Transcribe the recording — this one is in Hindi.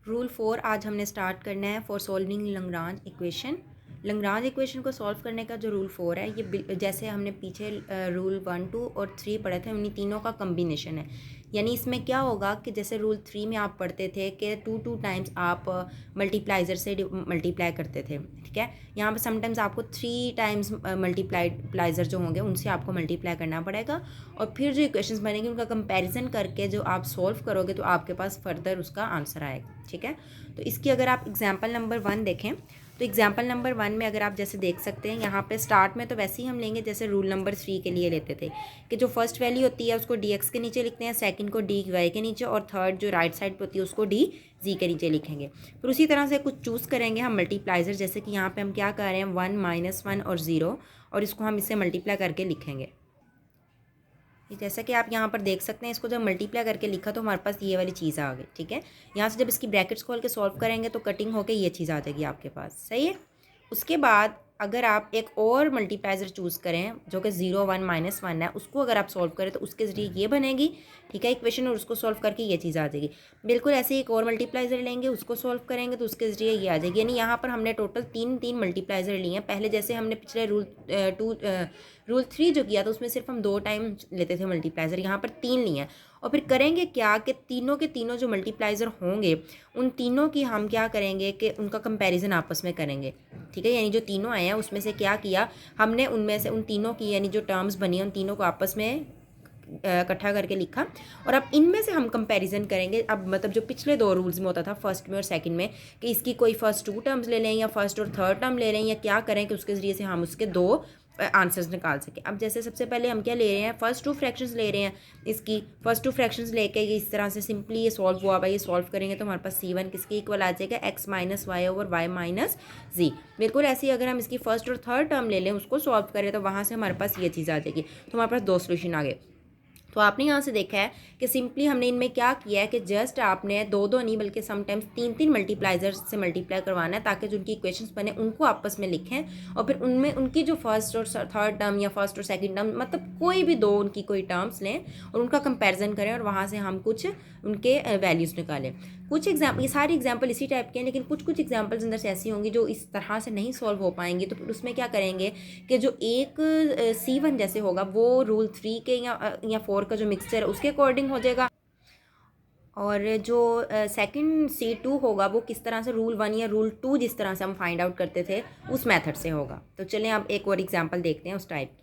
रूल 4 आज हमने स्टार्ट करना है for solving Lagrange equation. Lagrange equation को सॉल्व करने का जो रूल 4 है ये जैसे हमने पीछे रूल 1, 2 और 3 पढ़े थे उन्हीं तीनों का कम्बिनेशन है। यानी इसमें क्या होगा कि जैसे रूल 3 में आप पढ़ते थे कि 2 टाइम्स आप मल्टीप्लाइजर से मल्टीप्लाई करते थे, ठीक है। यहाँ पर समटाइम्स आपको 3 टाइम्स मल्टीप्लाइजर जो होंगे उनसे आपको मल्टीप्लाई करना पड़ेगा और फिर जो इक्वेशंस बनेंगे उनका कंपैरिजन करके जो आप सॉल्व करोगे तो आपके पास फर्दर उसका आंसर आएगा, ठीक है। तो इसकी अगर आप एग्जाम्पल नंबर 1 देखें तो एग्जाम्पल नंबर 1 में अगर आप जैसे देख सकते हैं यहाँ पे स्टार्ट में तो वैसे ही हम लेंगे जैसे रूल नंबर 3 के लिए लेते थे कि जो फर्स्ट वैल्यू होती है उसको dx के नीचे लिखते हैं, सेकंड को dy के नीचे और थर्ड जो राइट साइड पे होती है उसको dz के नीचे लिखेंगे। फिर उसी तरह से कुछ चूज़ करेंगे हम मल्टीप्लाइजर, जैसे कि यहाँ पर हम क्या कर रहे हैं 1, -1 और 0 और इसको हम इससे मल्टीप्लाई करके लिखेंगे। जैसा कि आप यहाँ पर देख सकते हैं इसको जब मल्टीप्लाई करके लिखा तो हमारे पास ये वाली चीज़ आ गई, ठीक है। यहाँ से जब इसकी ब्रैकेट्स खोल के सॉल्व करेंगे तो कटिंग होके ये चीज़ आ जाएगी आपके पास, सही है। उसके बाद अगर आप एक और मल्टीप्लाइजर चूज़ करें जो कि 0, 1, -1 है, उसको अगर आप सॉल्व करें तो उसके ज़रिए ये बनेगी, ठीक है, इक्वेशन, और उसको सॉल्व करके ये चीज़ आ जाएगी। बिल्कुल ऐसे ही एक और मल्टीप्लाइजर लेंगे, उसको सॉल्व करेंगे तो उसके ज़रिए ये आ जाएगी। यानी यहाँ पर हमने टोटल तीन मल्टीप्लाइजर लिए हैं। पहले जैसे हमने पिछले रूल 3 जो किया था उसमें सिर्फ हम 2 टाइम लेते थे मल्टीप्लाइजर, यहाँ पर 3 लिए हैं। और फिर करेंगे क्या कि तीनों के तीनों जो मल्टीप्लाइजर होंगे उन तीनों की हम क्या करेंगे कि उनका कंपैरिजन आपस में करेंगे, ठीक है। यानी जो तीनों आए हैं उसमें से क्या किया हमने, उनमें से उन तीनों की यानी जो टर्म्स बनी है उन तीनों को आपस में इकट्ठा करके लिखा और अब इनमें से हम कंपैरिजन करेंगे। अब मतलब जो पिछले 2 रूल्स में होता था फर्स्ट में और सेकंड में कि इसकी कोई फर्स्ट 2 टर्म्स ले लें या फर्स्ट और थर्ड टर्म ले लें या क्या करें कि उसके ज़रिए से हम उसके 2 आंसर्स निकाल सकें। अब जैसे सबसे पहले हम क्या ले रहे हैं, फर्स्ट 2 फ्रैक्शंस ले रहे हैं। इसकी फर्स्ट 2 फ्रैक्शंस लेके ये इस तरह से सिंपली ये सॉल्व हुआ भाई, ये सॉल्व करेंगे तो हमारे पास C1 किसके इक्वल आ जाएगा, x - y / y - z। बिल्कुल ऐसे ही अगर हम इसकी फर्स्ट और थर्ड टर्म ले लें उसको सॉल्व करें तो वहाँ से हमारे पास ये चीज़ आ जाएगी। तो हमारे पास 2 सोल्यूशन आ गए। तो आपने यहाँ से देखा है कि सिंपली हमने इनमें क्या किया है कि जस्ट आपने 2 नहीं बल्कि समटाइम्स 3 मल्टीप्लाइजर से मल्टीप्लाई करवाना है ताकि जो उनकी इक्वेशंस बने उनको आपस में लिखें और फिर उनमें उनकी जो फर्स्ट और थर्ड टर्म या फर्स्ट और सेकंड टर्म मतलब कोई भी 2 उनकी कोई टर्म्स लें और उनका कंपैरिजन करें और वहाँ से हम कुछ उनके वैल्यूज़ निकालें। कुछ एग्जाम्पल, ये सारी एग्जाम्पल इसी टाइप के हैं लेकिन कुछ एग्जाम्पल्स अंदर से ऐसी होंगी जो इस तरह से नहीं सॉल्व हो पाएंगी। तो फिर उसमें क्या करेंगे कि जो एक C1 जैसे होगा वो रूल 3 के या 4 का जो मिक्सचर है उसके अकॉर्डिंग हो जाएगा और जो सेकंड C2 होगा वो किस तरह से रूल 1 या रूल 2 जिस तरह से हम फाइंड आउट करते थे उस मेथड से होगा। तो चलें अब एक और एग्जांपल देखते हैं उस टाइप की।